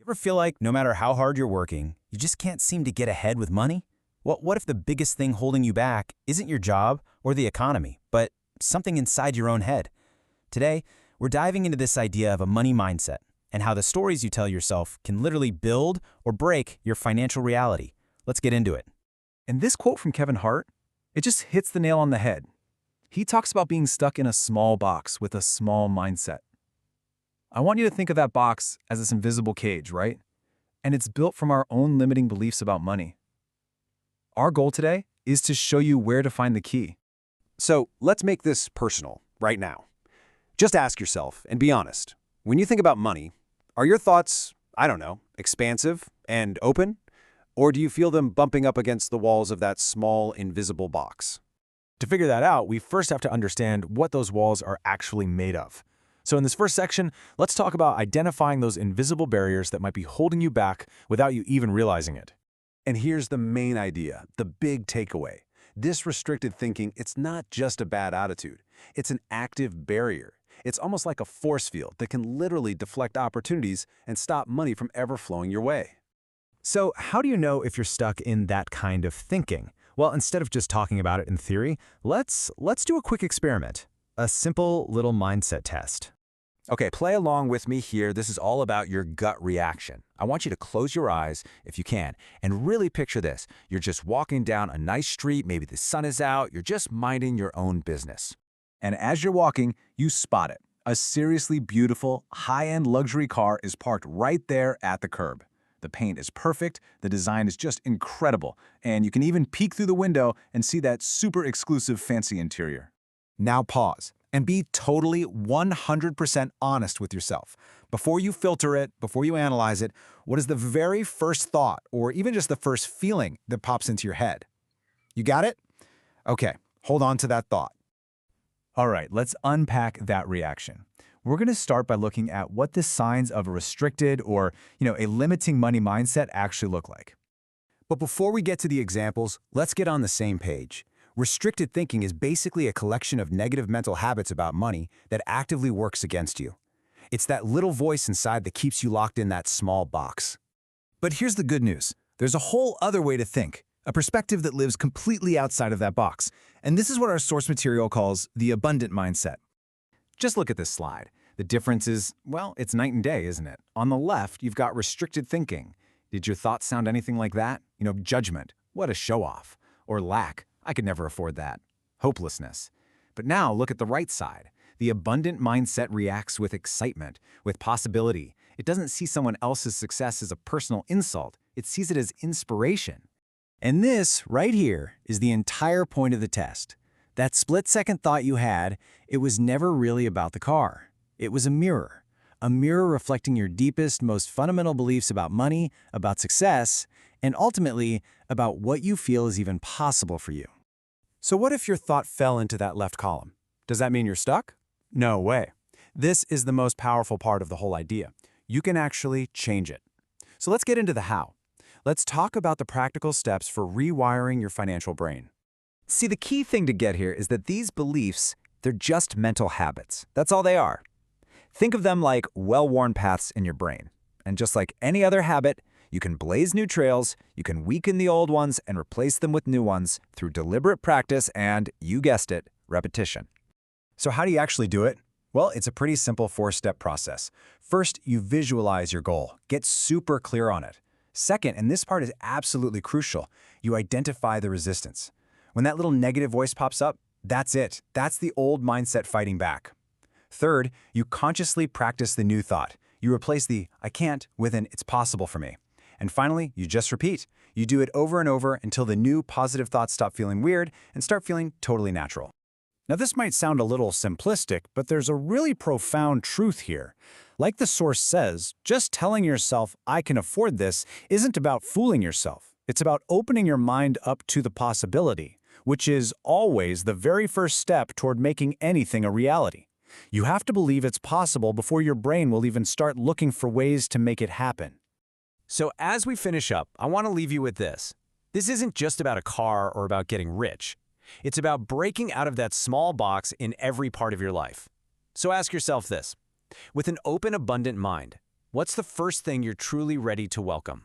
Ever feel like no matter how hard you're working, you just can't seem to get ahead with money? Well, what if the biggest thing holding you back isn't your job or the economy, but something inside your own head? Today, we're diving into this idea of a money mindset and how the stories you tell yourself can literally build or break your financial reality. Let's get into it. And this quote from Kevin Hart, it just hits the nail on the head. He talks about being stuck in a small box with a small mindset. I want you to think of that box as this invisible cage, right? And it's built from our own limiting beliefs about money. Our goal today is to show you where to find the key. So let's make this personal right now. Just ask yourself and be honest. When you think about money, are your thoughts, I don't know, expansive and open? Or do you feel them bumping up against the walls of that small, invisible box? To figure that out, we first have to understand what those walls are actually made of. So in this first section, let's talk about identifying those invisible barriers that might be holding you back without you even realizing it. And here's the main idea, the big takeaway. This restricted thinking, it's not just a bad attitude. It's an active barrier. It's almost like a force field that can literally deflect opportunities and stop money from ever flowing your way. So how do you know if you're stuck in that kind of thinking? Well, instead of just talking about it in theory, let's do a quick experiment. A simple little mindset test. Okay, play along with me here. This is all about your gut reaction. I want you to close your eyes, if you can, and really picture this. You're just walking down a nice street, maybe the sun is out, you're just minding your own business. And as you're walking, you spot it. A seriously beautiful, high-end luxury car is parked right there at the curb. The paint is perfect, the design is just incredible, and you can even peek through the window and see that super exclusive fancy interior. Now pause and be totally 100% honest with yourself. Before you filter it, before you analyze it, what is the very first thought or even just the first feeling that pops into your head? You got it? Okay, hold on to that thought. All right, let's unpack that reaction. We're going to start by looking at what the signs of a restricted or, a limiting money mindset actually look like. But before we get to the examples, let's get on the same page. Restricted thinking is basically a collection of negative mental habits about money that actively works against you. It's that little voice inside that keeps you locked in that small box. But here's the good news. There's a whole other way to think, a perspective that lives completely outside of that box. And this is what our source material calls the abundant mindset. Just look at this slide. The difference is, well, it's night and day, isn't it? On the left, you've got restricted thinking. Did your thoughts sound anything like that? Judgment. What a show-off. Or lack. I could never afford that. Hopelessness. But now look at the right side. The abundant mindset reacts with excitement, with possibility. It doesn't see someone else's success as a personal insult. It sees it as inspiration. And this, right here, is the entire point of the test. That split-second thought you had, it was never really about the car. It was a mirror reflecting your deepest, most fundamental beliefs about money, about success, and ultimately about what you feel is even possible for you. So what if your thought fell into that left column? Does that mean you're stuck? No way. This is the most powerful part of the whole idea. You can actually change it. So let's get into the how. Let's talk about the practical steps for rewiring your financial brain. See, the key thing to get here is that these beliefs, they're just mental habits. That's all they are. Think of them like well-worn paths in your brain. And just like any other habit, you can blaze new trails, you can weaken the old ones and replace them with new ones through deliberate practice and, you guessed it, repetition. So how do you actually do it? Well, it's a pretty simple 4-step process. First, you visualize your goal. Get super clear on it. Second, and this part is absolutely crucial, you identify the resistance. When that little negative voice pops up, that's it. That's the old mindset fighting back. Third, you consciously practice the new thought. You replace the "I can't" with an "it's possible for me." And finally, you just repeat. You do it over and over until the new positive thoughts stop feeling weird and start feeling totally natural. Now, this might sound a little simplistic, but there's a really profound truth here. Like the source says, just telling yourself, "I can afford this," isn't about fooling yourself. It's about opening your mind up to the possibility, which is always the very first step toward making anything a reality. You have to believe it's possible before your brain will even start looking for ways to make it happen. So as we finish up, I want to leave you with this. This isn't just about a car or about getting rich. It's about breaking out of that small box in every part of your life. So ask yourself this. With an open, abundant mind, What's the first thing you're truly ready to welcome?